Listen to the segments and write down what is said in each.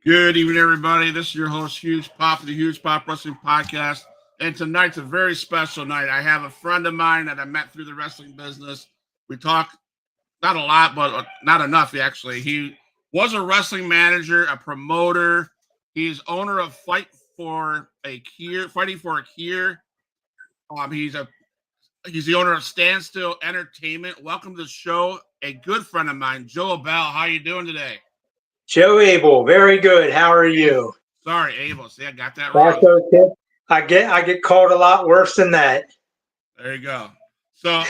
Good evening, everybody. This is your host, Huge Pop, of the Huge Pop Wrestling Podcast. And tonight's a very special night. I have a friend of mine that I met through the wrestling business. We talk not a lot, but not enough, actually. He was a wrestling manager, a promoter. He's owner of Fighting for a Cure. He's the owner of Standstill Entertainment. Welcome to the show. A good friend of mine, Joe Abel. How are you doing today? Joe Abel, very good. How are you? Sorry, Abel. See, I got that That's wrong. okay. I get called a lot worse than that. There you go. So,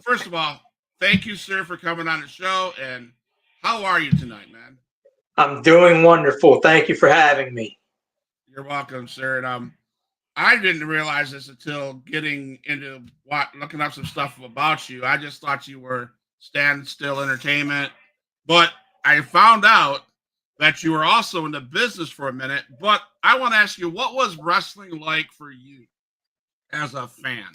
first of all, thank you, sir, for coming on the show. And how are you tonight, man? I'm doing wonderful. Thank you for having me. You're welcome, sir. And I didn't realize this until getting into looking up some stuff about you. I just thought you were Standstill Entertainment, but I found out that you were also in the business for a minute. But I want to ask you, what was wrestling like for you as a fan?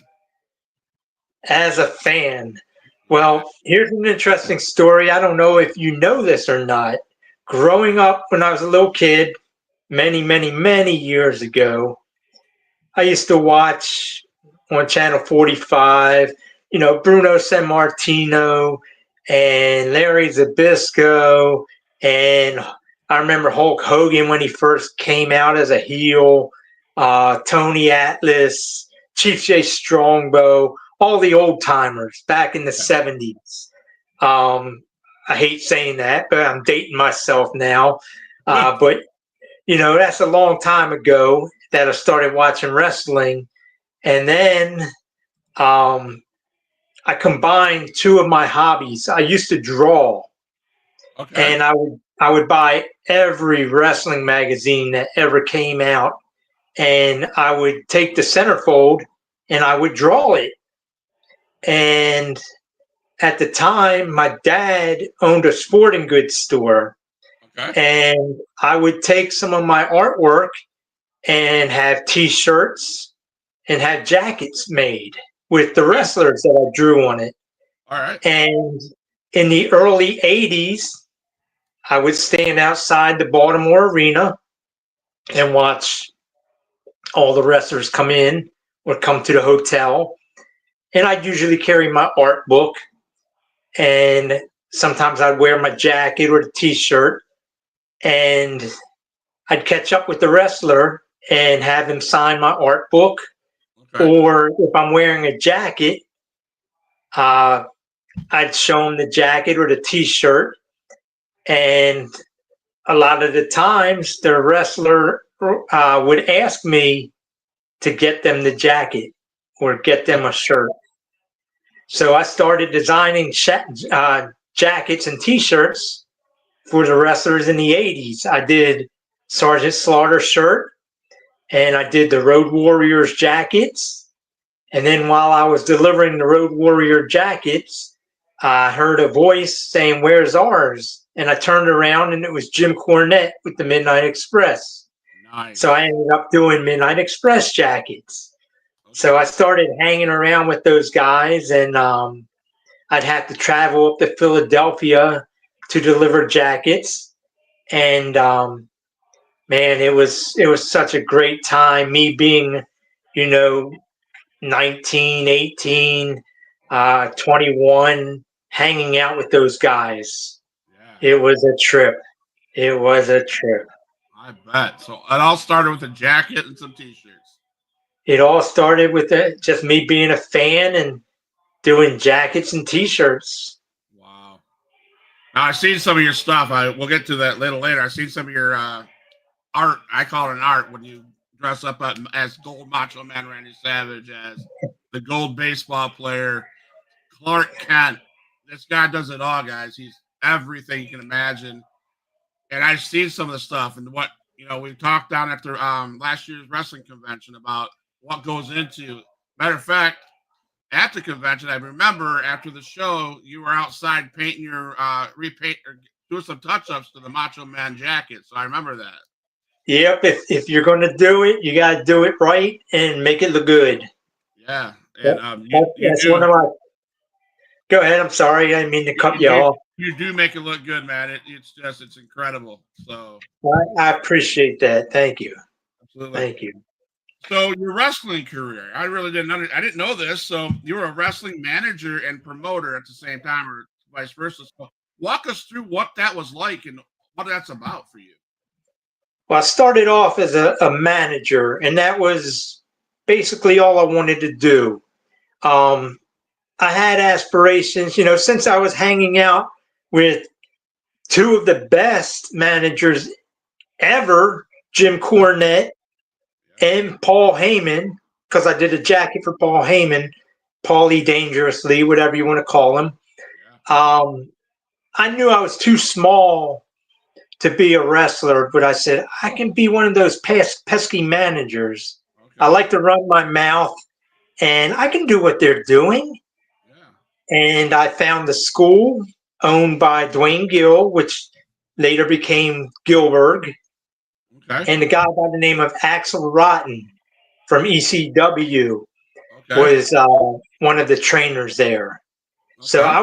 As a fan, well, here's an interesting story. I don't know if you know this or not. Growing up when I was a little kid, many, many, many years ago, I used to watch on Channel 45, Bruno Sammartino and Larry Zbyszko. And I remember Hulk Hogan when he first came out as a heel, Tony Atlas, Chief Jay Strongbow, all the old timers back in the 70s. I hate saying that, but I'm dating myself now. But that's a long time ago that I started watching wrestling. And then I combined two of my hobbies. I used to draw. Okay. And I would buy every wrestling magazine that ever came out. And I would take the centerfold and I would draw it. And at the time, my dad owned a sporting goods store. Okay. And I would take some of my artwork and have T-shirts and have jackets made with the wrestlers that I drew on it. All right. And in the early 80s, I would stand outside the Baltimore Arena and watch all the wrestlers come in or come to the hotel. And I'd usually carry my art book. And sometimes I'd wear my jacket or the T-shirt. And I'd catch up with the wrestler and have him sign my art book. Okay. Or if I'm wearing a jacket, I'd show him the jacket or the T-shirt. And a lot of the times, the wrestler would ask me to get them the jacket or get them a shirt. So I started designing jackets and T-shirts for the wrestlers in the 80s. I did Sergeant Slaughter's shirt, and I did the Road Warriors jackets. And then while I was delivering the Road Warrior jackets, I heard a voice saying, "Where's ours?" And I turned around, and it was Jim Cornette with the Midnight Express. Nice. So I ended up doing Midnight Express jackets. Okay. So I started hanging around with those guys, and I'd have to travel up to Philadelphia to deliver jackets. And man, it was such a great time. Me being, 19, 18, 21, hanging out with those guys. Yeah. It was a trip. It was a trip. I bet. So it all started with a jacket and some T-shirts. It all started with just me being a fan and doing jackets and T-shirts. Wow. Now, I've seen some of your stuff. We'll get to that a little later. I've seen some of your art. I call it an art when you dress up as Gold Macho Man Randy Savage, as the Gold baseball player, Clark Kent. This guy does it all, guys. He's everything you can imagine. And I've seen some of the stuff and what, we talked down after last year's wrestling convention about what goes into. Matter of fact, at the convention, I remember after the show, you were outside painting your repaint or doing some touch-ups to the Macho Man jacket. So I remember that. Yep. If you're going to do it, you got to do it right and make it look good. Yeah. And that's one of my. Go ahead. I'm sorry. I didn't mean to cut you off. You do make it look good, man. It's incredible. So I appreciate that. Thank you. absolutely. Thank you. So your wrestling career, I really I didn't know this. So you were a wrestling manager and promoter at the same time, or vice versa. So walk us through what that was like and what that's about for you. Well, I started off as a manager, and that was basically all I wanted to do. Um, I had aspirations, since I was hanging out with two of the best managers ever, Jim Cornette and Paul Heyman, because I did a jacket for Paul Heyman, Paulie Dangerously, whatever you want to call him. I knew I was too small to be a wrestler, but I said, I can be one of those pesky managers. Okay. I like to run my mouth, and I can do what they're doing. Yeah. And I found the school owned by Dwayne Gill, which later became Gilbert, Okay. and a guy by the name of Axel Rotten from ECW Okay. was one of the trainers there. So Okay. I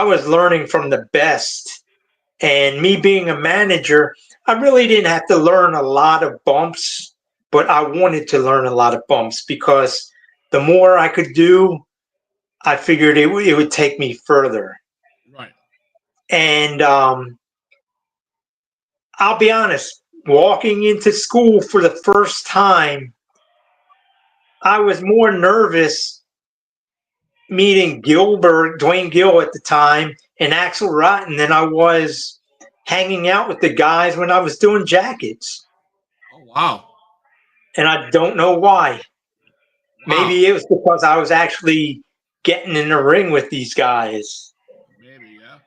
was learning from the best. And me being a manager, I really didn't have to learn a lot of bumps, but I wanted to learn a lot of bumps because the more I could do, I figured it would take me further. Right. And I'll be honest, walking into school for the first time, I was more nervous meeting Dwayne Gill at the time, and Axel Rotten than I was hanging out with the guys when I was doing jackets. Oh wow. And I don't know why. Wow. Maybe it was because I was actually getting in the ring with these guys. Maybe, yeah.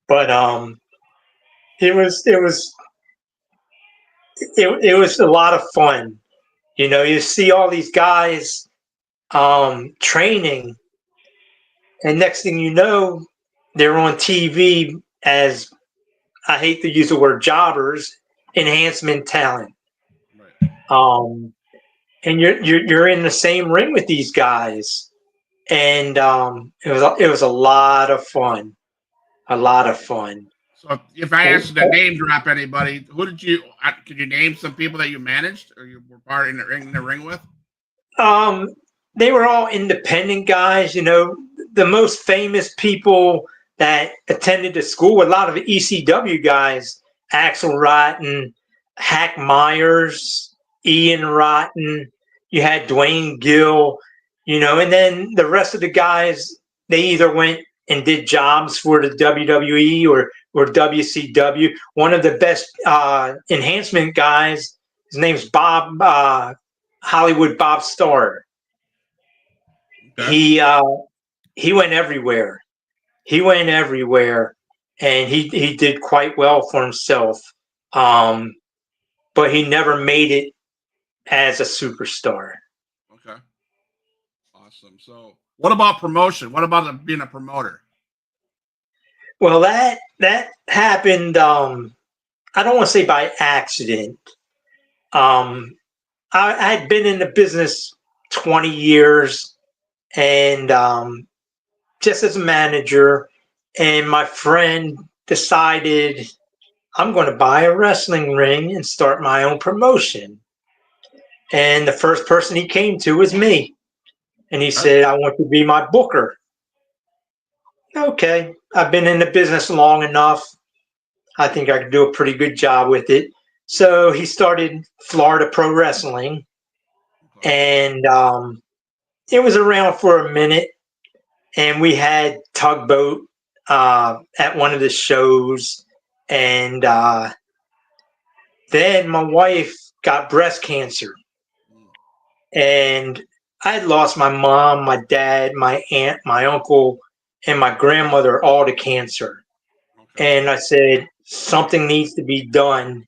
But it was a lot of fun. You see all these guys training, and next thing you know, they're on TV as, I hate to use the word jobbers, enhancement talent. Right. And you're in the same ring with these guys, and it was a lot of fun, a lot of fun. So if I asked you to name drop anybody, who did you? Could you name some people that you managed or you were part in the ring with? They were all independent guys. The most famous people that attended the school were a lot of ECW guys: Axel Rotten, Hack Myers, Ian Rotten. You had Dwayne Gill, and then the rest of the guys, they either went and did jobs for the WWE or WCW. One of the best enhancement guys, his name's Bob Hollywood Bob Starr. Okay. He went everywhere. He went everywhere, and he did quite well for himself. But he never made it as a superstar. Okay. Awesome. So, what about promotion? What about being a promoter? Well, that happened. I don't want to say by accident. I had been in the business 20 years, and just as a manager, and my friend decided I'm going to buy a wrestling ring and start my own promotion. And the first person he came to was me. And he said, I want you to be my booker. Okay, I've been in the business long enough. I think I could do a pretty good job with it. So he started Florida Pro Wrestling. And it was around for a minute. And we had Tugboat at one of the shows. And then my wife got breast cancer. And I had lost my mom, my dad, my aunt, my uncle, and my grandmother all to cancer. Okay. And I said, something needs to be done.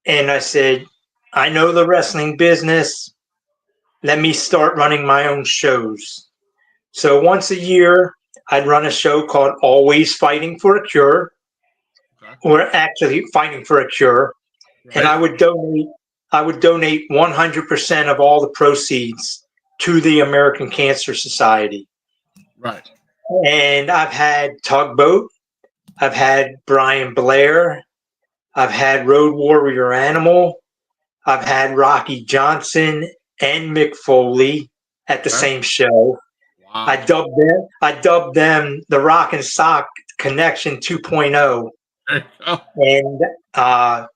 And I said, I know the wrestling business. Let me start running my own shows. So once a year, I'd run a show called Always Fighting for a Cure. Okay. Or actually Fighting for a Cure. Right. And I would donate 100% of all the proceeds to the American Cancer Society. Right. And I've had Tugboat. I've had Brian Blair. I've had Road Warrior Animal. I've had Rocky Johnson and Mick Foley at the Okay. same show. I Wow. dubbed them the Rock and Sock Connection 2.0. There you go. And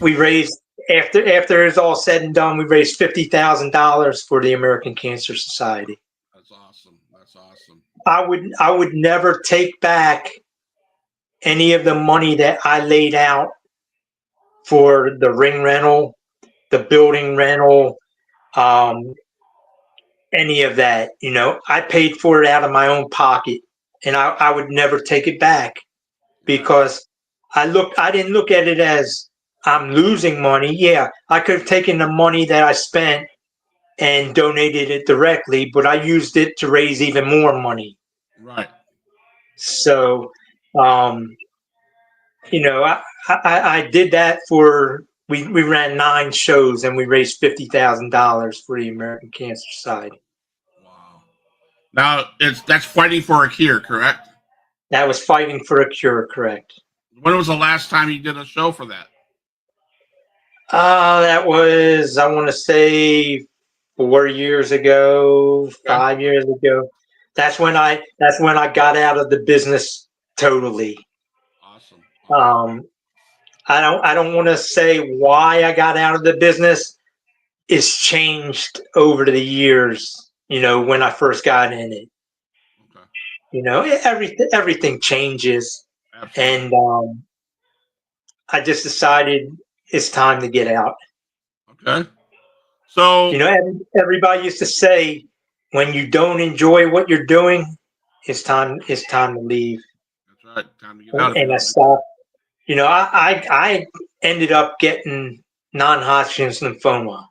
we raised after it's all said and done, we raised $50,000 for the American Cancer Society. That's awesome. That's awesome. I would never take back any of the money that I laid out for the ring rental, the building rental, any of that. You know, I paid for it out of my own pocket, and I would never take it back because I didn't look at it as I'm losing money. Yeah, I could have taken the money that I spent and donated it directly, but I used it to raise even more money. Right. So, you know, I did that for we ran 9 shows and we raised $50,000 for the American Cancer Society. Wow. Now that's fighting for a cure, correct? That was Fighting for a Cure, correct? When was the last time you did a show for that? That was, I want to say, 4 years ago, Okay. 5 years ago. That's when I got out of the business totally. Awesome. I don't want to say why I got out of the business. It's changed over the years. You know, when I first got in it. Okay. You know, everything changes, Absolutely. and I just decided it's time to get out. Okay. So You know, everybody used to say, when you don't enjoy what you're doing, it's time to leave. that's right. Time to get out if you And I don't like it. stopped. You know, I ended up getting non-Hodgkin's lymphoma.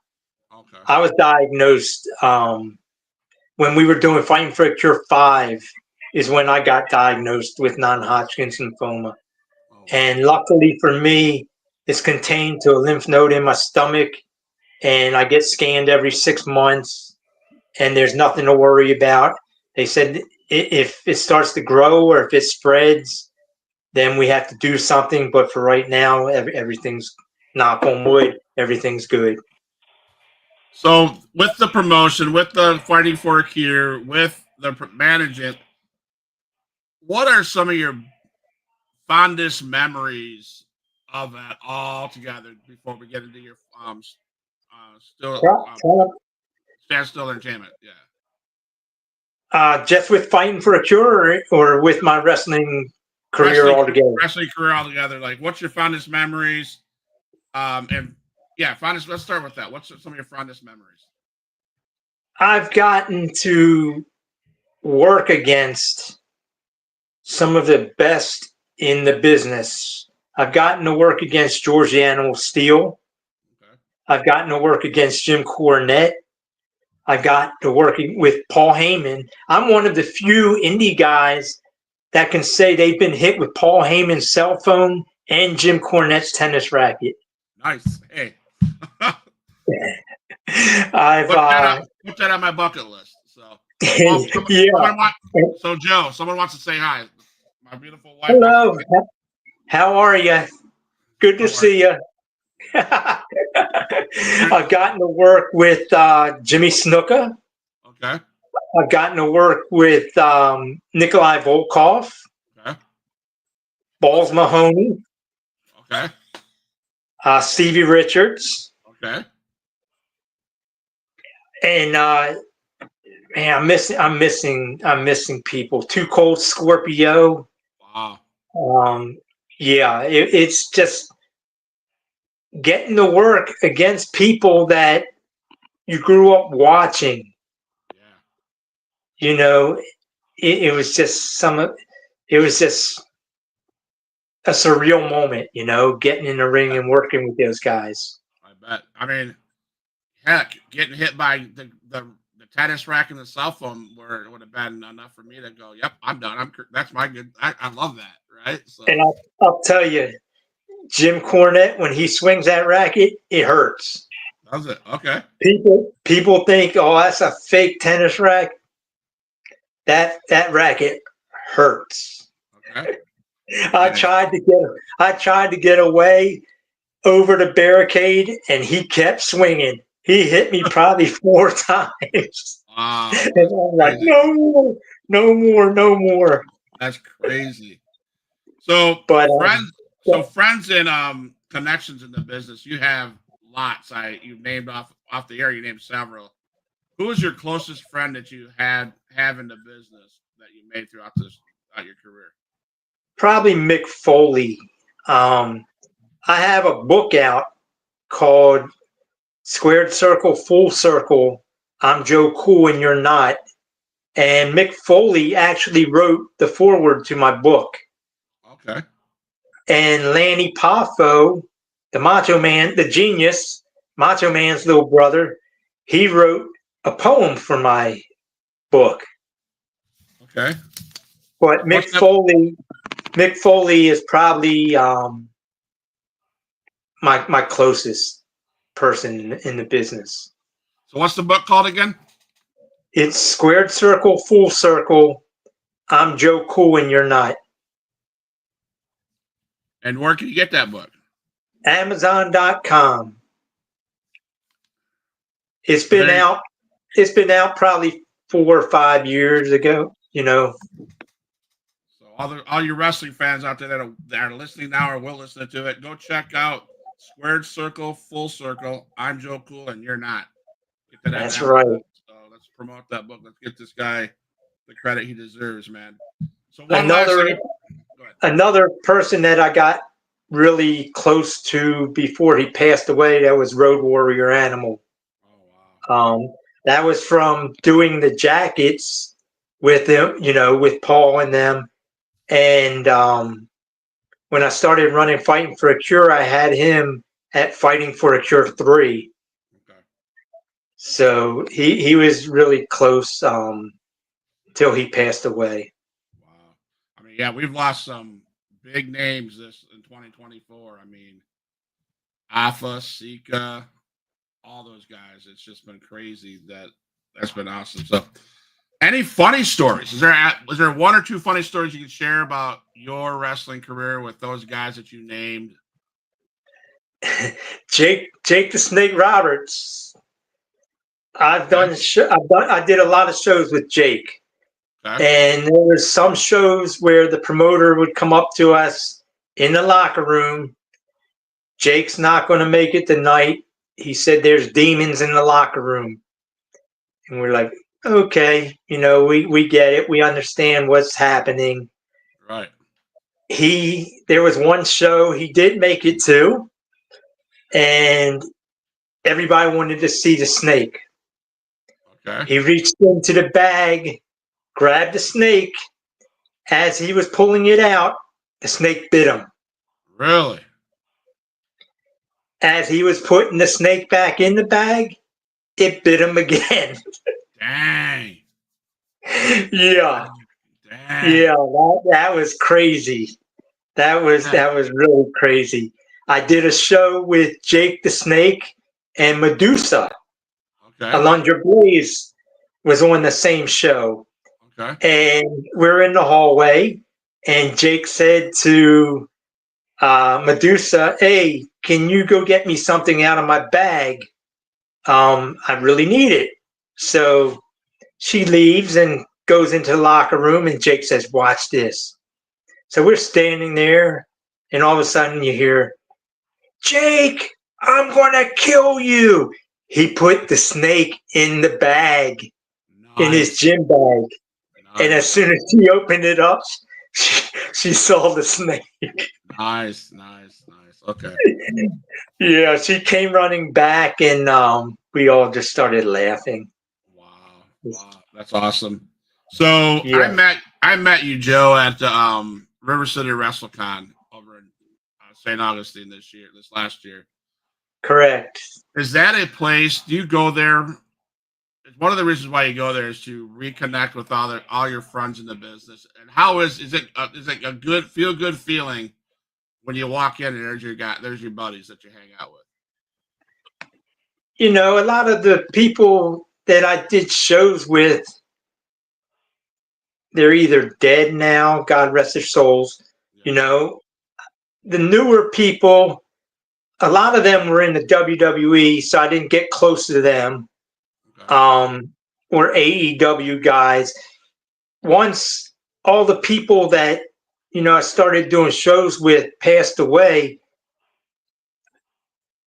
Okay. I was diagnosed when we were doing Fighting for a Cure 5 is when I got diagnosed with non-Hodgkin's lymphoma. Oh, wow. And luckily for me, it's contained to a lymph node in my stomach, and I get scanned every 6 months, and there's nothing to worry about. They said if it starts to grow or if it spreads, then we have to do something. But for right now, everything's, knock on wood, everything's good. So with the promotion, with the fighting for a cure, with the management, what are some of your fondest memories of that all together before we get into your still stand still entertainment? Yeah. Just with Fighting for a Cure, or with my wrestling career Wrestling altogether? wrestling career altogether. Like, what's your fondest memories? And yeah, fondest. Let's start with that. What's some of your fondest memories? I've gotten to work against some of the best in the business. I've gotten to work against George the Animal Steel. Okay. I've gotten to work against Jim Cornette. I got to working with Paul Heyman. I'm one of the few indie guys that can say they've been hit with Paul Heyman's cell phone and Jim Cornette's tennis racket. Nice. Hey. I've put that on my bucket list. So, well, yeah. So Joe, someone wants to say hi. My beautiful wife. Hello. How are you? Good to see you. I've gotten to work with Jimmy Snuka. Okay. I've gotten to work with Nikolai Volkov, Okay. Balls Mahoney, Okay. Stevie Richards, Okay. and man, I'm missing people. Too Cold Scorpio. Wow. Yeah, it's just getting to work against people that you grew up watching. Yeah. You know, it was just it was just a surreal moment, you know, getting in the ring and working with those guys. I bet. I mean, heck, getting hit by the tennis rack and the cell phone would have been enough for me to go, yep, I'm done. That's my good. I love that. Right. So. And I'll tell you, Jim Cornette, when he swings that racket, it hurts. Does it? Okay. People think, oh, that's a fake tennis rack. that racket hurts. Okay. I Nice. tried to get away over the barricade, and he kept swinging. He hit me probably 4 times, Wow. and That's I'm like, crazy. no more, no more, no more. That's crazy. So But friends, yeah, so friends and connections in the business, you have lots. You've named off the air. You named several. Who is your closest friend that you have in the business that you made throughout your career? probably Mick Foley. I have a book out called Squared Circle, Full Circle. I'm Joe Cool and You're Not. And Mick Foley actually wrote the foreword to my book. Okay. And Lanny Poffo, the Macho Man, the genius, Macho Man's little brother, he wrote a poem for my book. Okay. But What's that? Mick Foley is probably my closest person in the business. So what's the book called again? It's Squared Circle, Full Circle. I'm Joe Cool and You're Not. And where can you get that book? Amazon.com. It's Is been there any, out. It's been out probably 4 or 5 years ago. so all your wrestling fans out there that are listening now or will listen to it, go check out Squared Circle, Full Circle. I'm Joe Cool and You're Not. Get that at That's Amazon. right. So let's promote that book. Let's get this guy the credit he deserves, man. So one last Another thing. Go ahead. another person that I got really close to before he passed away, that was Road Warrior Animal. Oh wow. That was from doing the jackets with them, with Paul and them. And when I started running Fighting for a Cure, I had him at Fighting for a Cure 3. Okay. So he was really close till he passed away. Wow. I mean, yeah, we've lost some big names this in 2024. I mean, Alpha, Sika, all those guys. It's just been crazy. That's been awesome. So, any funny stories? Was there one or two funny stories you could share about your wrestling career with those guys that you named? Jake the Snake Roberts. Okay. I did a lot of shows with Jake. Okay. And there was some shows where the promoter would come up to us in the locker room. Jake's not going to make it tonight. He said there's demons in the locker room. And we're like, okay, we get it. We understand what's happening. Right. There was one show he did make it to, and everybody wanted to see the snake. Okay. He reached into the bag, grabbed the snake. As he was pulling it out, the snake bit him. Really? As he was putting the snake back in the bag, it bit him again. Dang. Yeah, Dang. yeah, that was crazy. That was really crazy. I did a show with Jake the Snake and Medusa. Okay. Alundra Blaze was on the same show. Okay. And we're in the hallway, and Jake said to Medusa, "Hey, can you go get me something out of my bag? I really need it." So she leaves and goes into the locker room, and Jake says, "Watch this." So we're standing there, and all of a sudden you hear, "Jake, I'm gonna kill you." He put the snake in the bag, in his Nice. gym bag. And as Nice. soon as she opened it up, she saw the snake. Nice. Nice. Nice. Okay. Yeah, she came running back, and we all just started laughing. Wow. Wow. That's awesome. So I Yeah, met you, Joe, at the River City WrestleCon over in St. Augustine this last year. correct. Is that a place? Do you go there? One of the reasons why you go there is to reconnect with all your friends in the business. And how is it a good feeling when you walk in and there's your buddies that you hang out with? A lot of the people that I did shows with, they're either dead now, God rest their souls. Yeah. You know, the newer people, a lot of them were in the WWE, so I didn't get close to them. Okay. Or AEW guys. Once all the people that I started doing shows with passed away,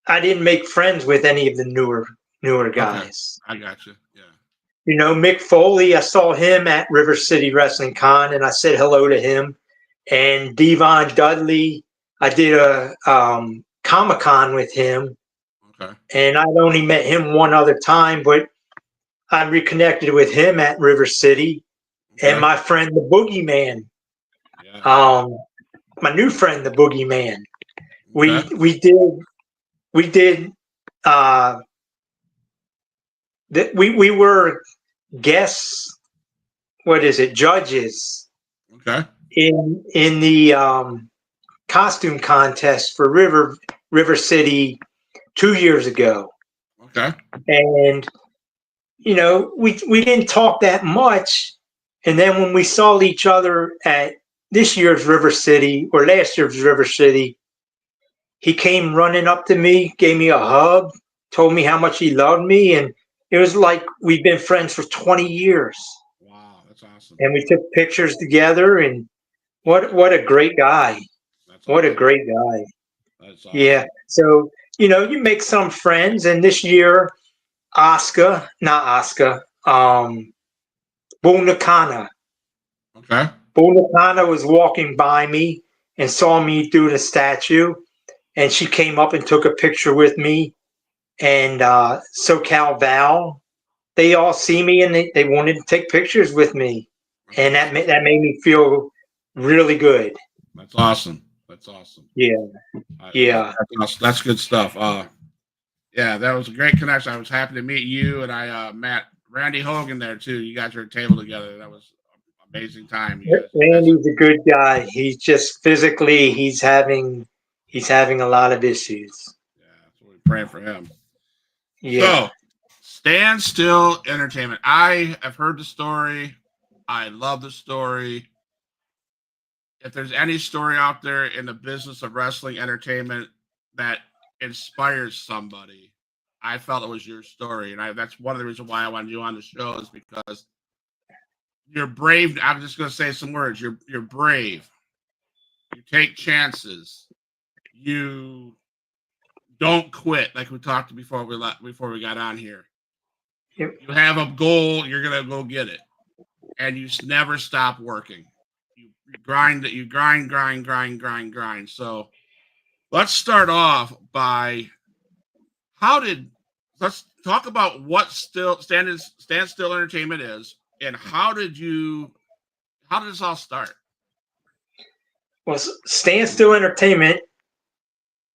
I didn't make friends with any of the newer Okay. guys. I got you. Yeah. Mick Foley, I saw him at River City Wrestling Con, and I said hello to him. And Devon Dudley, I did a Comic Con with him, Okay. and I'd only met him one other time, but I reconnected with him at River City. And Okay. my friend, the Boogeyman, Yeah. my new friend, the Boogeyman, we Okay. we did that we were guests. What is it? Judges Okay. in the costume contest for River City 2 years ago, Okay. and we didn't talk that much. And then when we saw each other at this year's River City or last year's River City, he came running up to me, gave me a hug, told me how much he loved me, and it was like we've been friends for 20 years. Wow, that's awesome. And we took pictures together, and what a great guy. That's What a awesome. great guy. That's Yeah. awesome. So, you make some friends, and this year, not Oscar, Bunakana. Okay. Bunakana was walking by me and saw me do the statue, and she came up and took a picture with me. And SoCal Val, they all see me, and they wanted to take pictures with me, That's and awesome. that made me feel really good. That's awesome. That's awesome. Yeah, yeah, That's awesome. That's good stuff. Yeah, that was a great connection. I was happy to meet you, and I met Randy Hogan there too. You guys were at a table together. That was an amazing time. You guys, Randy's a good guy. He's just physically, he's having a lot of issues. yeah, so we're praying for him. Yeah. So, Stand Still Entertainment. I have heard the story. I love the story. If there's any story out there in the business of wrestling entertainment that inspires somebody, I felt it was your story, and that's one of the reasons why I wanted you on the show is because you're brave. I'm just going to say some words. You're brave. You take chances. You don't quit, like we talked before we got on here. Yep. You have a goal. You're going to go get it, and you never stop working. You grind. You grind. So let's start off by let's talk about what Stand Still Entertainment is, and how did this all start? Well, Standstill Entertainment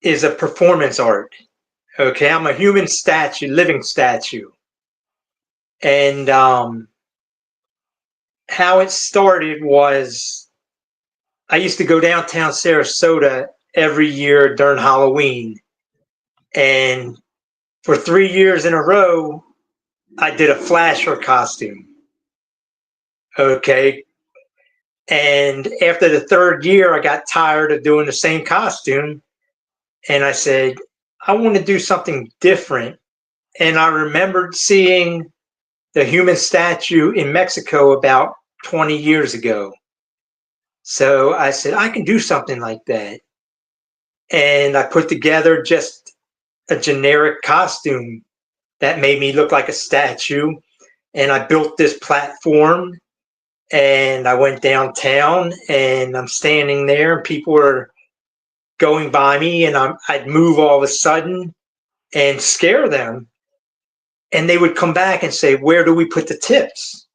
is a performance art. Okay, I'm a human statue, living statue, and how it started was I used to go downtown Sarasota every year during Halloween, and for 3 years in a row, I did a flasher costume. Okay, and after the third year, I got tired of doing the same costume, and I said, I want to do something different. And I remembered seeing the human statue in Mexico about 20 years ago. So I said, I can do something like that. And I put together just a generic costume that made me look like a statue. And I built this platform, and I went downtown, and I'm standing there, and people were going by me, and I'd move all of a sudden and scare them. And they would come back and say, where do we put the tips?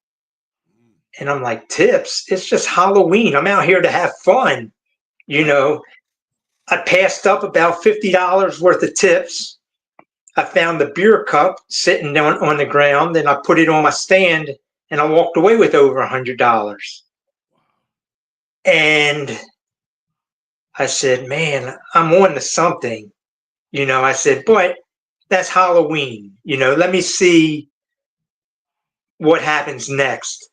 And I'm like, tips? It's just Halloween. I'm out here to have fun. You know, I passed up about $50 worth of tips. I found the beer cup sitting down on the ground, and I put it on my stand, and I walked away with over $100. And I said, man, I'm on to something. I said, but that's Halloween. Let me see what happens next.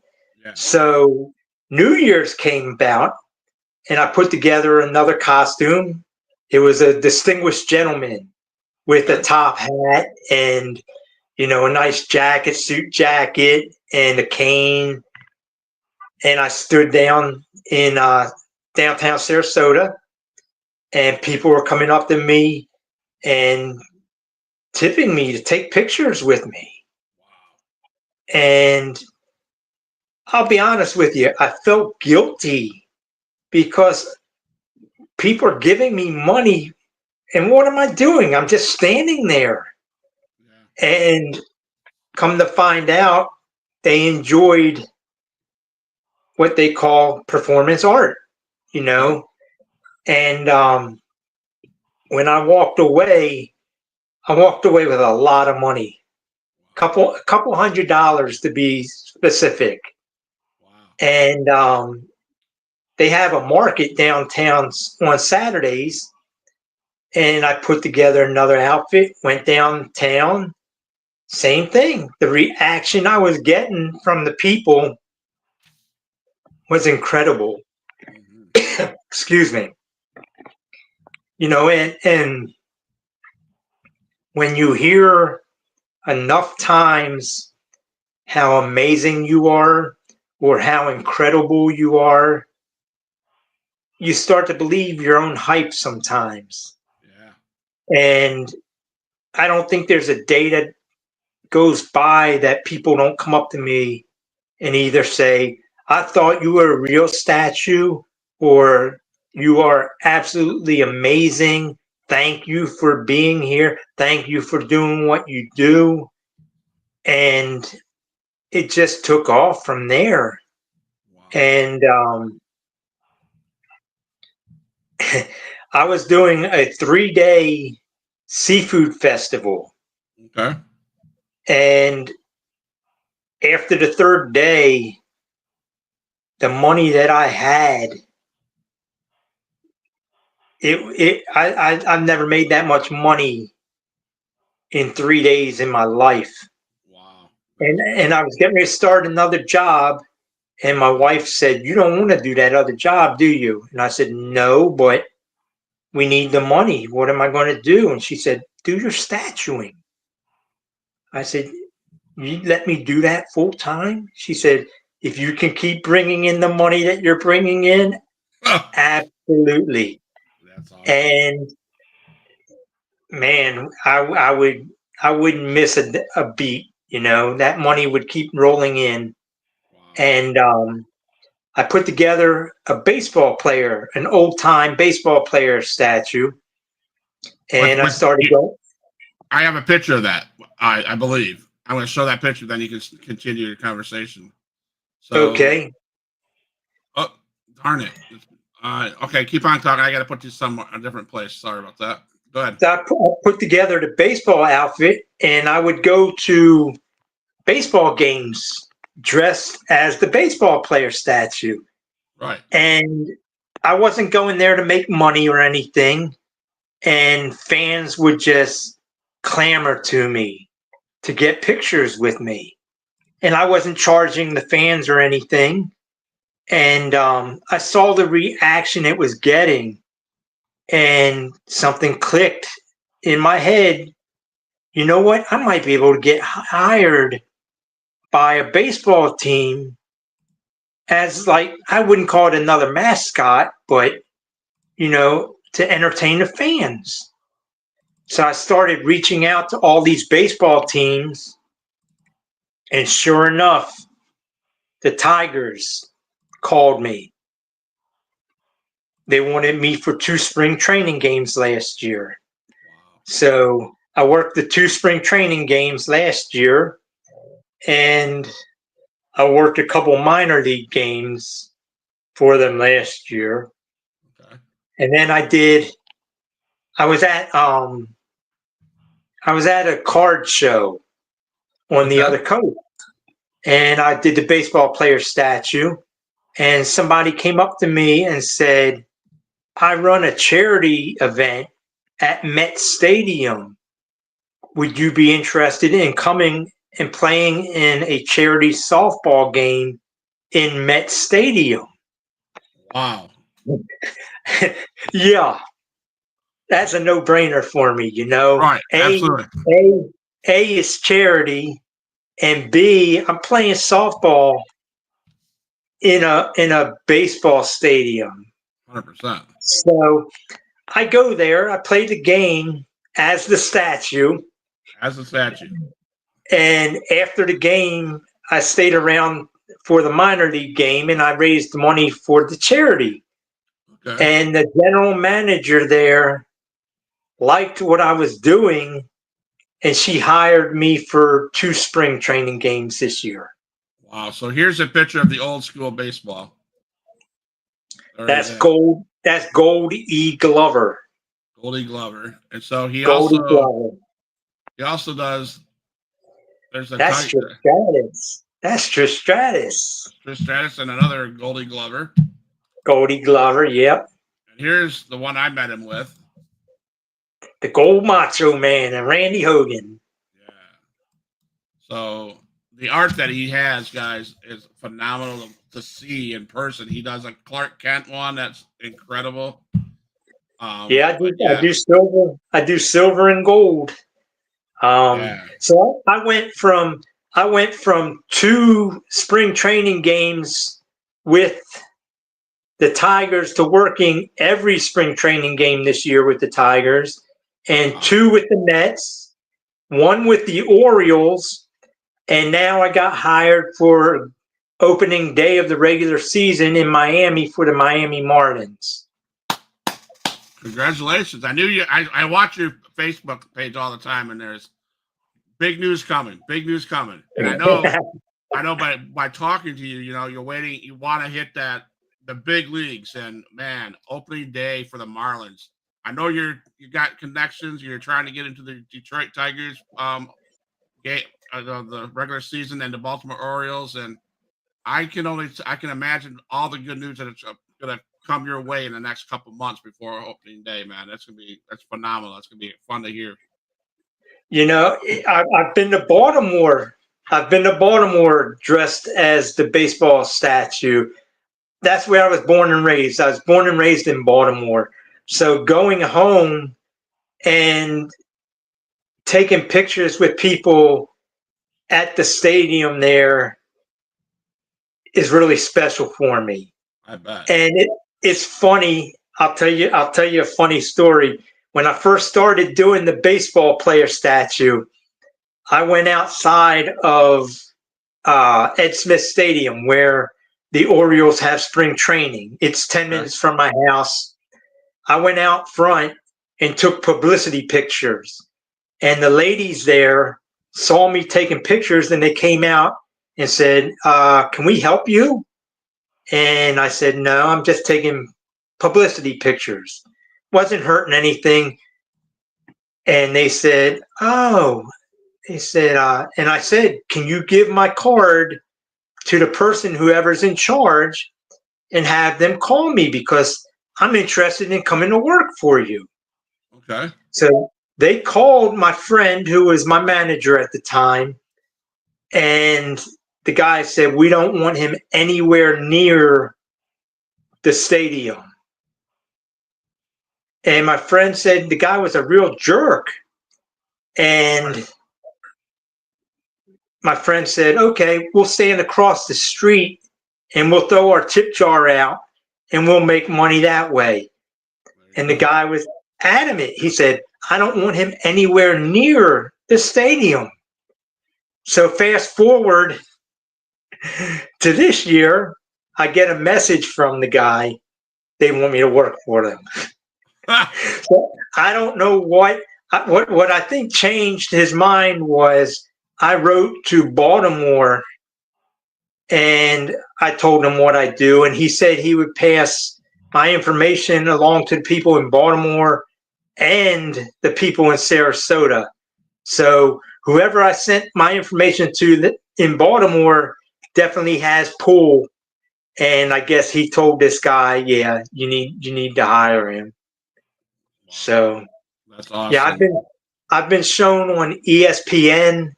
Yeah. So New Year's came about, and I put together another costume. It was a distinguished gentleman with a top hat and, a nice suit jacket, and a cane. And I stood down in downtown Sarasota, and people were coming up to me and tipping me to take pictures with me. And I'll be honest with you, I felt guilty because people are giving me money, and what am I doing? I'm just standing there. Yeah. And come to find out, they enjoyed what they call performance art, And when I walked away with a lot of money, a couple $100 to be specific. Wow. And they have a market downtown on Saturdays, and I put together another outfit, went downtown, same thing. The reaction I was getting from the people was incredible. Mm-hmm. Excuse me. And when you hear enough times how amazing you are or how incredible you are, you start to believe your own hype sometimes. Yeah. And I don't think there's a day that goes by that people don't come up to me and either say, I thought you were a real statue, or you are absolutely amazing. Thank you for being here. Thank you for doing what you do. And it just took off from there. Wow. And I was doing a 3-day seafood festival. Okay. And after the third day, the money that I had, I've never made that much money in 3 days in my life. Wow. And I was getting ready to start another job, and my wife said, "You don't want to do that other job, do you?" And I said, "No, but we need the money. What am I going to do?" And she said, "Do your statuing." I said, "You let me do that full time?" She said, "If you can keep bringing in the money that you're bringing in, absolutely." That's awesome. And man, I wouldn't miss a beat. That money would keep rolling in. Wow. And I put together a baseball player, an old time baseball player statue, and I started going. I have a picture of that. I believe I'm going to show that picture. Then you can continue your conversation. So, okay. Oh, darn it. Okay, keep on talking. I got to put you a different place. Sorry about that. Go ahead. So I put together the baseball outfit, and I would go to baseball games dressed as the baseball player statue. Right. And I wasn't going there to make money or anything. And fans would just clamor to me to get pictures with me. And I wasn't charging the fans or anything. And I saw the reaction it was getting, and something clicked in my head. You know what? I might be able to get hired by a baseball team as, like, I wouldn't call it another mascot, but, to entertain the fans. So I started reaching out to all these baseball teams, and sure enough, the Tigers called me. They wanted me for 2 spring training games last year. Wow. So I worked the 2 spring training games last year, and I worked a couple minor league games for them last year. Okay. And then I was at a card show on the other coast, and I did the baseball player statue, and somebody came up to me and said, I run a charity event at Met Stadium. Would you be interested in coming and playing in a charity softball game in Met Stadium. Wow. Yeah, that's a no-brainer for me. Right. Absolutely. A is charity, and B, I'm playing softball in a baseball stadium. 100%. So I go there. I play the game as the statue, As a statue. and after the game, I stayed around for the minor league game, and I raised money for the charity. Okay. And the general manager there liked what I was doing, and she hired me for 2 spring training games this year. Wow. So here's a picture of the old school baseball. There it That's is. gold. That's Gold E. Glover. Goldie Glover. And so he Goldie also Glover. does. There's a That's tight Stratus. That's Stratus. Trish Stratus and another Goldie Glover. Goldie Glover. Yep. And here's the one I met him with. The Gold Macho Man and Randy Hogan. Yeah. So the art that he has, guys, is phenomenal to see in person. He does a Clark Kent one that's incredible. Yeah, I do silver. I do silver and gold. So I went from 2 spring training games with the Tigers to working every spring training game this year with the Tigers, and 2 with the Mets, 1 with the Orioles, and now I got hired for opening day of the regular season in Miami for the Miami Marlins. Congratulations. I knew you. I watch your Facebook page all the time, and there's big news coming. Big news coming. And I know by talking to you, you're waiting. You want to hit the big leagues, and man, opening day for the Marlins. I know you got connections. You're trying to get into the Detroit Tigers game, the regular season, and the Baltimore Orioles, and I can imagine all the good news that's going to come your way in the next couple months before opening day, man. That's phenomenal. That's gonna be fun to hear. I've been to Baltimore. I've been to Baltimore dressed as the baseball statue. That's where I was born and raised. I was born and raised in Baltimore. So going home and taking pictures with people at the stadium there is really special for me. I bet. And it's funny. I'll tell you a funny story. When I first started doing the baseball player statue, I went outside of Ed Smith Stadium where the Orioles have spring training. It's 10 minutes from my house. I went out front and took publicity pictures. And the ladies there saw me taking pictures, and they came out and said, can we help you? And I said, no, I'm just taking publicity pictures. Wasn't hurting anything. And they said, and I said, can you give my card to the person, whoever's in charge, and have them call me because I'm interested in coming to work for you. Okay. So they called my friend who was my manager at the time, and the guy said, we don't want him anywhere near the stadium. And my friend said the guy was a real jerk. And my friend said, okay, we'll stand across the street and we'll throw our tip jar out and we'll make money that way. And the guy was adamant. He said, I don't want him anywhere near the stadium. So fast forward to this year, I get a message from the guy. They want me to work for them. So I don't know what I think changed his mind was I wrote to Baltimore and I told him what I do. And he said he would pass my information along to the people in Baltimore and the people in Sarasota. So whoever I sent my information to in Baltimore definitely has pull. And I guess he told this guy, yeah, you need to hire him. Wow. So that's awesome. Yeah, I've been shown on ESPN,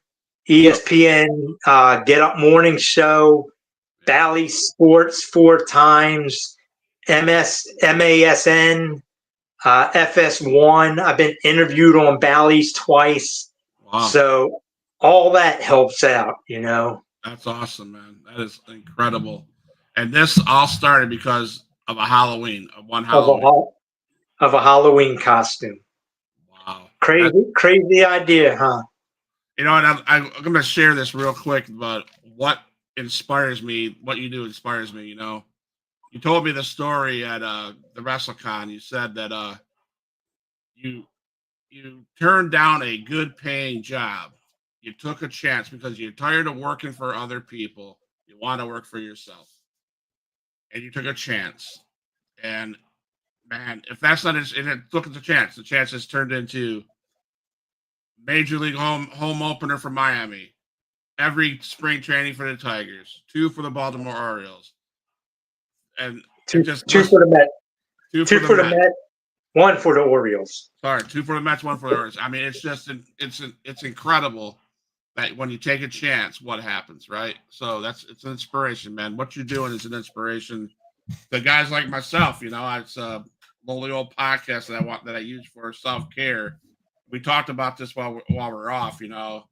Get Up Morning Show, Bally Sports 4 times, MASN, FS1. I've been interviewed on Bally's twice. Wow. So all that helps out, you know. That's awesome, man. That is incredible. And this all started because of a Halloween, of one Halloween. Of a Halloween costume. Wow. Crazy idea, huh? You know, and I'm going to share this real quick, but what inspires me, what you do inspires me, you know. You told me the story at the WrestleCon. You said that you turned down a good paying job. You took a chance because you're tired of working for other people. You want to work for yourself. And you took a chance. And man, if that's not look at the chance. The chance has turned into Major League home opener for Miami. Every spring training for the Tigers, 2 for the Baltimore Orioles. And two just for the Mets. 2 for the Mets. 1 for the Orioles. Sorry, 2 for the Mets, 1 for the Orioles. I mean, it's just it's incredible that when you take a chance, what happens, right? So it's an inspiration, man. What you're doing is an inspiration to guys like myself. You know, it's a lowly old podcast that I use for self care. We talked about this while we're off. You know,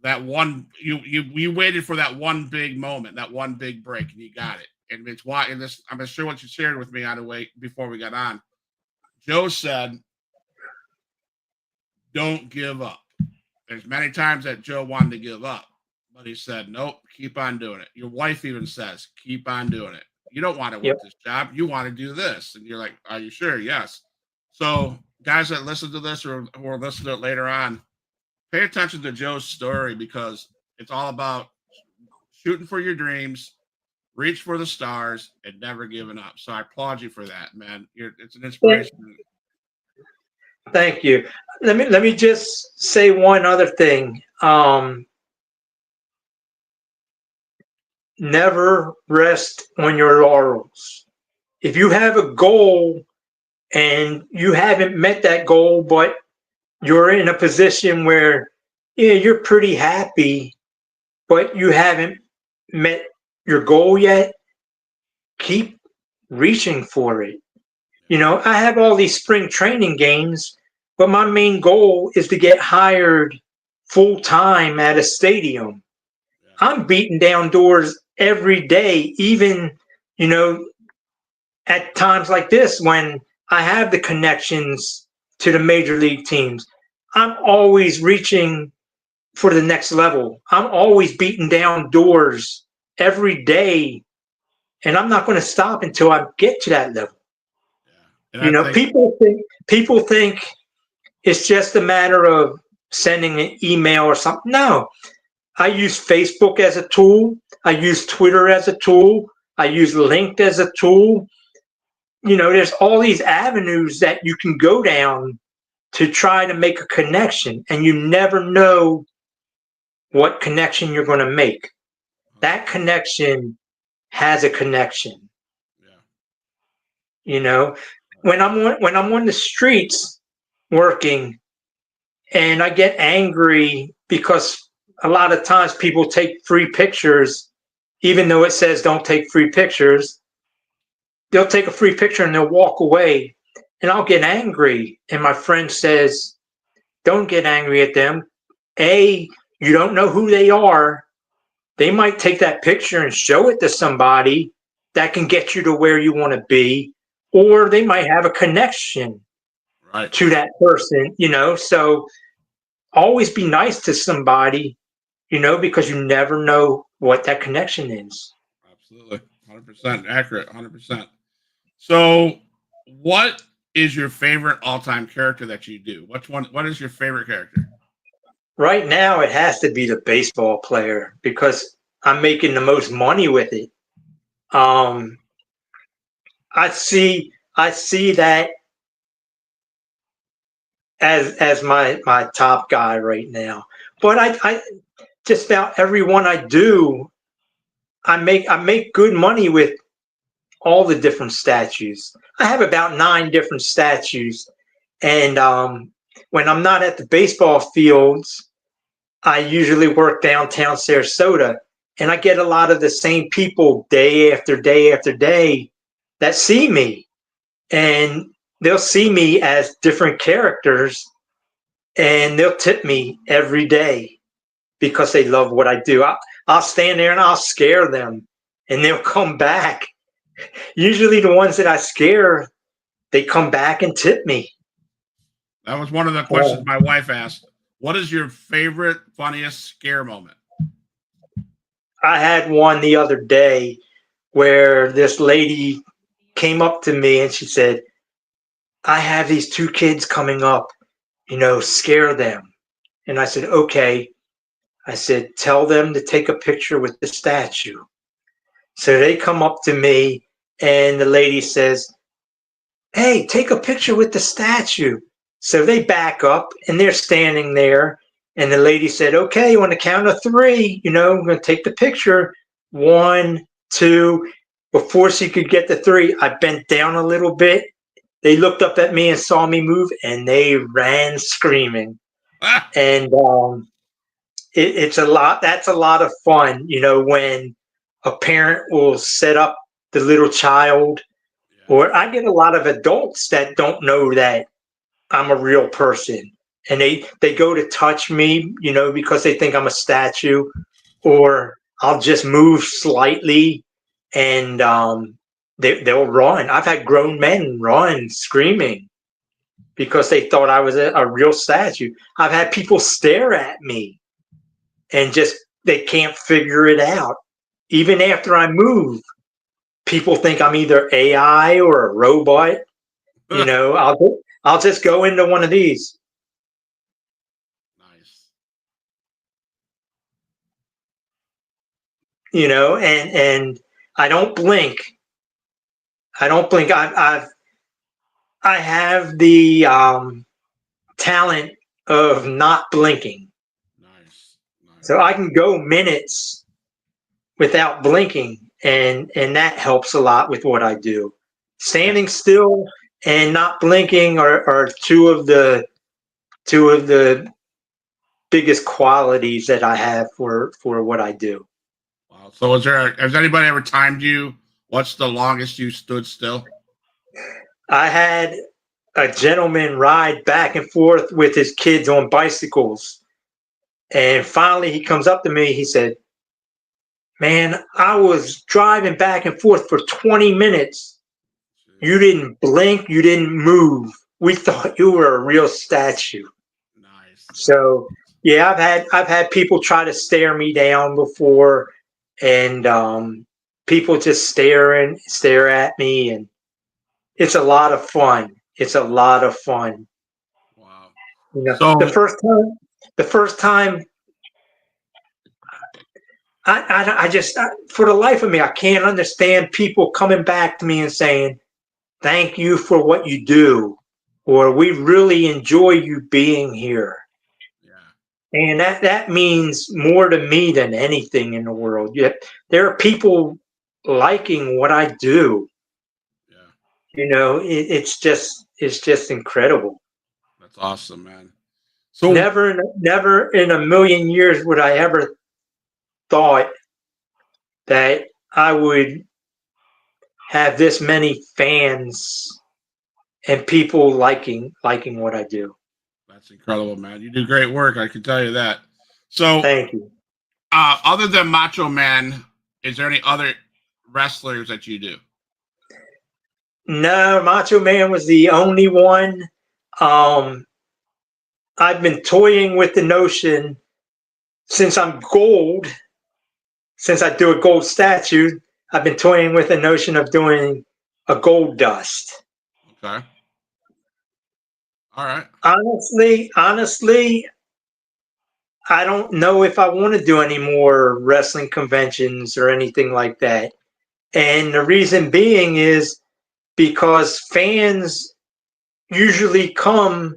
that one you waited for that one big moment, that one big break, and you got it. And it's why. And this, I'm sure what you shared with me on the way before we got on. Joe said, "Don't give up." There's many times that Joe wanted to give up, but he said, "Nope, keep on doing it." Your wife even says, "Keep on doing it." You don't want to work this job. You want to do this. And you're like, "Are you sure?" Yes. So guys that listen to this or who will listen to it later on, pay attention to Joe's story because it's all about shooting for your dreams, reach for the stars, and never giving up. So I applaud you for that, man. It's an inspiration. Thank you. Let me just say one other thing. Never rest on your laurels. If you have a goal and you haven't met that goal, but you're in a position where you're pretty happy, but you haven't met your goal yet, keep reaching for it. You know, I have all these spring training games, but my main goal is to get hired full time at a stadium. I'm beating down doors every day, even, you know, at times like this when I have the connections to the major league teams. I'm always reaching for the next level. I'm always beating down doors every day, and I'm not going to stop until I get to that level. Yeah. You know, people think it's just a matter of sending an email or something. No, I use Facebook as a tool. I use Twitter as a tool. I use LinkedIn as a tool. You know, there's all these avenues that you can go down to try to make a connection, and you never know what connection you're going to make. That connection has a connection. Yeah. You know, when I'm on the streets working, and I get angry because a lot of times people take free pictures, even though it says don't take free pictures. They'll take a free picture and they'll walk away, and I'll get angry. And my friend says, don't get angry at them. You don't know who they are. They might take that picture and show it to somebody that can get you to where you want to be, or they might have a connection to that person, you know. So always be nice to somebody, you know, because you never know what that connection is. Absolutely. 100% accurate. 100%. So, what is your favorite all-time character that you do? What is your favorite character? Right now, it has to be the baseball player because I'm making the most money with it. I see that as my top guy right now. But I just about everyone I do, I make good money with all the different statues. I have about 9 different statues, and when I'm not at the baseball fields, I usually work downtown Sarasota, And I get a lot of the same people day after day after day that see me. And they'll see me as different characters and they'll tip me every day because they love what I do. I'll stand there and I'll scare them and they'll come back. Usually the ones that I scare, they come back and tip me. That was one of the questions my wife asked. What is your favorite, funniest scare moment? I had one the other day where this lady came up to me and she said, I have these two kids coming up, scare them. And I said, okay. I said, tell them to take a picture with the statue. So they come up to me and the lady says, hey, take a picture with the statue. So they back up and they're standing there. And the lady said, okay, on the count of three, I'm going to take the picture. 1, 2. Before she could get to 3, I bent down a little bit. They looked up at me and saw me move and they ran screaming. And it's a lot. That's a lot of fun, when a parent will set up the little child, or I get a lot of adults that don't know that I'm a real person, and they go to touch me, because they think I'm a statue, or I'll just move slightly, and they'll run. I've had grown men run screaming because they thought I was a real statue. I've had people stare at me and just they can't figure it out. Even after I move, people think I'm either AI or a robot. I'll just go into one of these. Nice. And I don't blink. I don't blink. I have the talent of not blinking. Nice. So I can go minutes without blinking, and that helps a lot with what I do. Standing still and not blinking are two of the biggest qualities that I have for what I do. Wow. So has anybody ever timed you? What's the longest you stood still? I had a gentleman ride back and forth with his kids on bicycles. And finally he comes up to me, he said, man, I was driving back and forth for 20 minutes. You didn't blink, you didn't move. We thought you were a real statue. Nice. So yeah, I've had people try to stare me down before, and people just stare at me, and it's a lot of fun. It's a lot of fun. Wow. So the first time, I just for the life of me, I can't understand people coming back to me and saying, "Thank you for what you do," or "We really enjoy you being here." Yeah. And that means more to me than anything in the world. Yet there are people liking what I do. Yeah. It's just incredible. That's awesome, man. So Never in a million years would I ever thought that I would have this many fans and people liking what I do. that's incredible, man. You do great work. I can tell you that. So, Thank you. Other than Macho Man, is there any other wrestlers that you do? No, Macho Man was the only one. I've been toying with the notion since I'm gold, since I do a gold statue, I've been toying with the notion of doing a gold dust. Okay. All right. Honestly, I don't know if I want to do any more wrestling conventions or anything like that. And the reason being is because fans usually come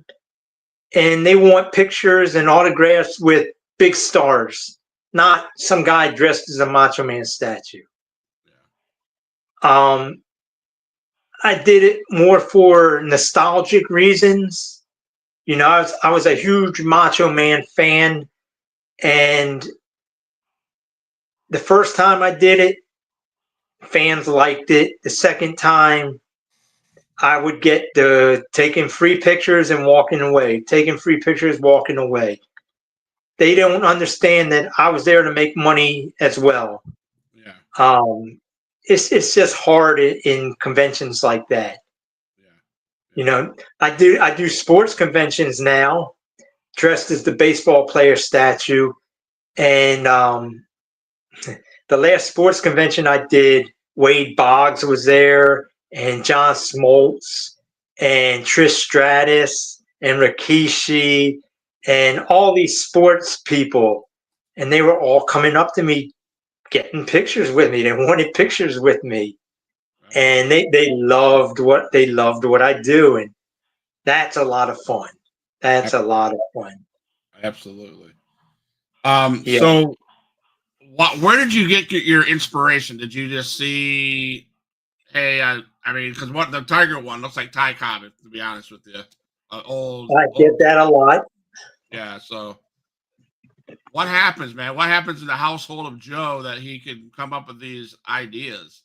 and they want pictures and autographs with big stars, not some guy dressed as a Macho Man statue. Yeah. I did it more for nostalgic reasons. I was a huge Macho Man fan, and the first time I did it, fans liked it. The second time, I would get the taking free pictures and walking away, taking free pictures, walking away. They don't understand that I was there to make money as well. Yeah. It's just hard in conventions like that. Yeah. I do sports conventions now, dressed as the baseball player statue, and the last sports convention I did, Wade Boggs was there, and John Smoltz, and Trish Stratus, and Rikishi, and all these sports people, and they were all coming up to me, getting pictures with me. They wanted pictures with me, and they loved what I do, and that's a lot of fun. That's a lot of fun. Absolutely. Yeah. So where did you get your inspiration? Did you just see, hey, I mean, because what the tiger one looks like Ty Cobbett, to be honest with you, old. I get that a lot. Yeah. So what happens, man? What happens in the household of Joe that he can come up with these ideas?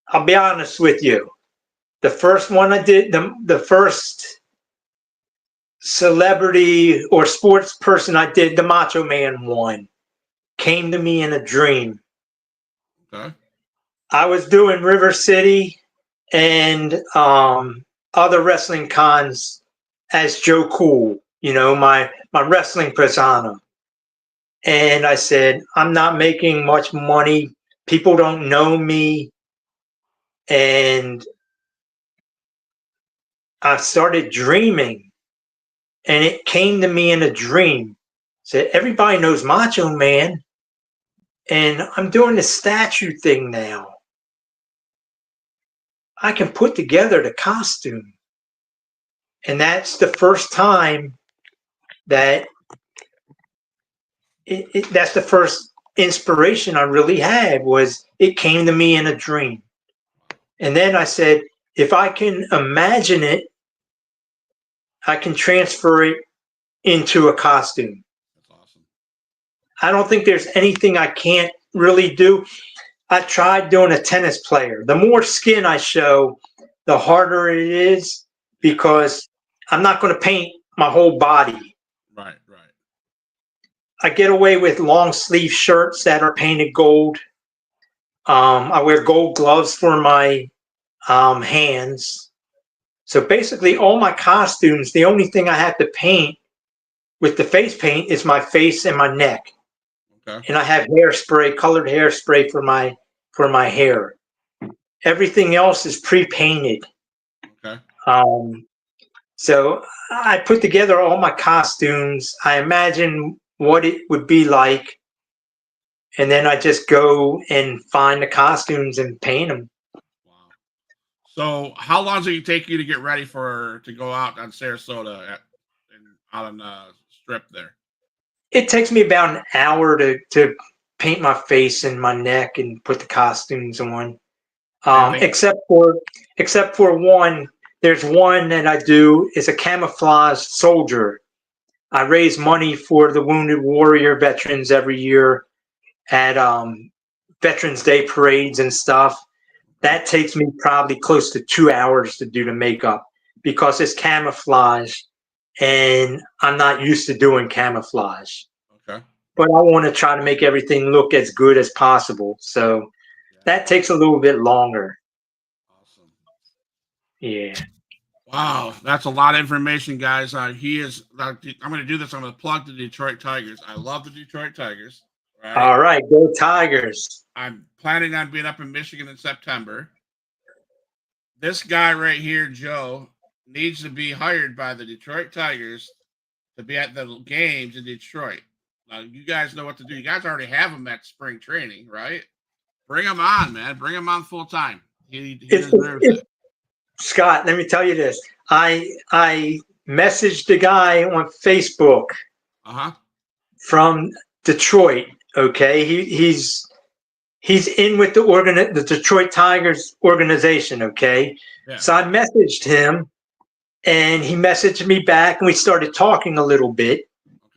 I'll be honest with you. The first one I did, the first celebrity or sports person I did, the Macho Man one, came to me in a dream. Okay. I was doing River City and other wrestling cons as Joe Cool, my wrestling persona. And I said, I'm not making much money. People don't know me. And I started dreaming, and it came to me in a dream. Said, everybody knows Macho Man, and I'm doing the statue thing now. I can put together the costume. And that's the first time that that's the first inspiration I really had, was it came to me in a dream. And then I said, if I can imagine it, I can transfer it into a costume. That's awesome. I don't think there's anything I can't really do. I tried doing a tennis player. The more skin I show, the harder it is, because I'm not going to paint my whole body. Right. I get away with long sleeve shirts that are painted gold. I wear gold gloves for my hands. So basically, all my costumes, the only thing I have to paint with the face paint is my face and my neck. Okay. And I have hairspray, colored hairspray for my hair. Everything else is pre-painted. Okay. So I put together all my costumes. I imagine what it would be like, and then I just go and find the costumes and paint them. Wow. So how long does it take you to get ready to go out on Sarasota out on the strip there? It takes me about an hour to paint my face and my neck and put the costumes on. Except for one, there's one that I do is a camouflage soldier. I raise money for the Wounded Warrior veterans every year at Veterans Day parades and stuff. That takes me probably close to 2 hours to do the makeup, because it's camouflage, and I'm not used to doing camouflage. Okay. But I want to try to make everything look as good as possible. So that takes a little bit longer. Awesome. Yeah. Wow, that's a lot of information, guys. I'm going to do this. I'm going to plug the Detroit Tigers. I love the Detroit Tigers. Right? All right, go Tigers. I'm planning on being up in Michigan in September. This guy right here, Joe, needs to be hired by the Detroit Tigers to be at the games in Detroit. Now, you guys know what to do. You guys already have him at spring training, right? Bring him on, man. Bring him on full time. He deserves it. Scott, let me tell you this. I messaged the guy on Facebook from Detroit. Okay, he's in with the Detroit Tigers organization. Okay, so I messaged him, and he messaged me back, and we started talking a little bit.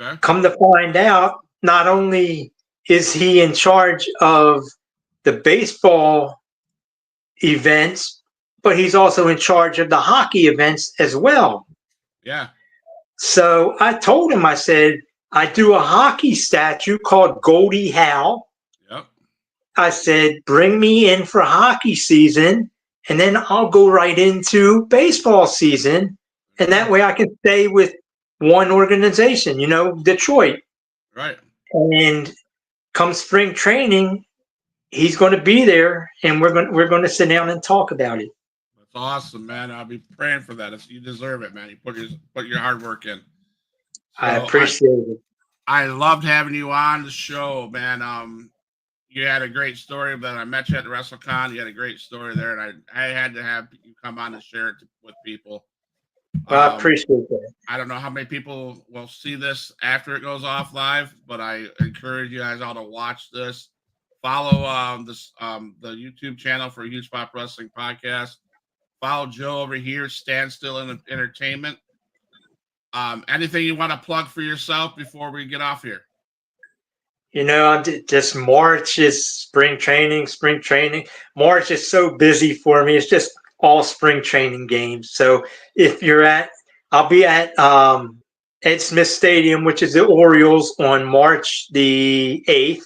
Okay. Come to find out, not only is he in charge of the baseball events, but he's also in charge of the hockey events as well. Yeah. So I told him, I said, I do a hockey statue called Goldie Howe. Yep. I said, bring me in for hockey season, and then I'll go right into baseball season. And that way I can stay with one organization, Detroit. Right. And come spring training, he's going to be there, and we're going to sit down and talk about it. That's awesome, man. I'll be praying for that. You deserve it, man. You put your hard work in. So I appreciate it. I loved having you on the show, man. You had a great story, but I met you at the WrestleCon. You had a great story there, and I had to have you come on and share it with people. Well, I appreciate that. I don't know how many people will see this after it goes off live, but I encourage you guys all to watch this. Follow the YouTube channel for Huge Pop Wrestling Podcast. Follow Joe over here, Standstill Entertainment. Anything you want to plug for yourself before we get off here? Just March is spring training. March is so busy for me. It's just all spring training games. So if I'll be at Ed Smith Stadium, which is the Orioles, on March the 8th.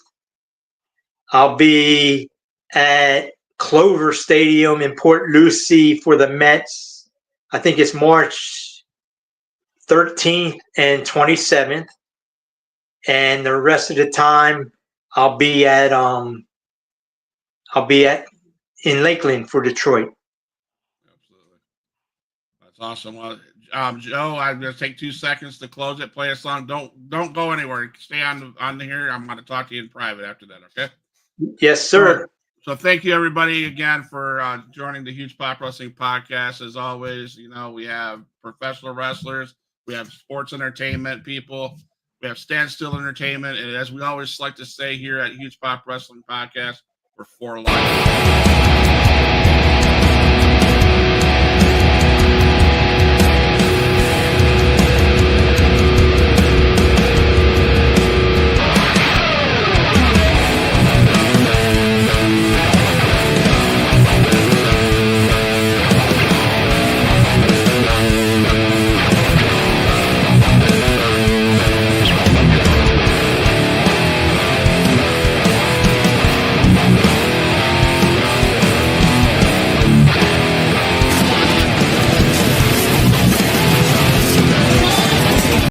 I'll be at Clover Stadium in Port Lucie for the Mets. I think it's March 13th and 27th. And the rest of the time, I'll be in Lakeland for Detroit. Absolutely, that's awesome. Well, Joe, I'm going to take 2 seconds to close it. Play a song. Don't go anywhere. Stay on here. I'm going to talk to you in private after that. Okay? Yes, sir. So thank you everybody again for joining the Huge Pop Wrestling Podcast. As always, we have professional wrestlers, we have sports entertainment people. We have Standstill Entertainment, and as we always like to say here at Huge Pop Wrestling Podcast, we're for life.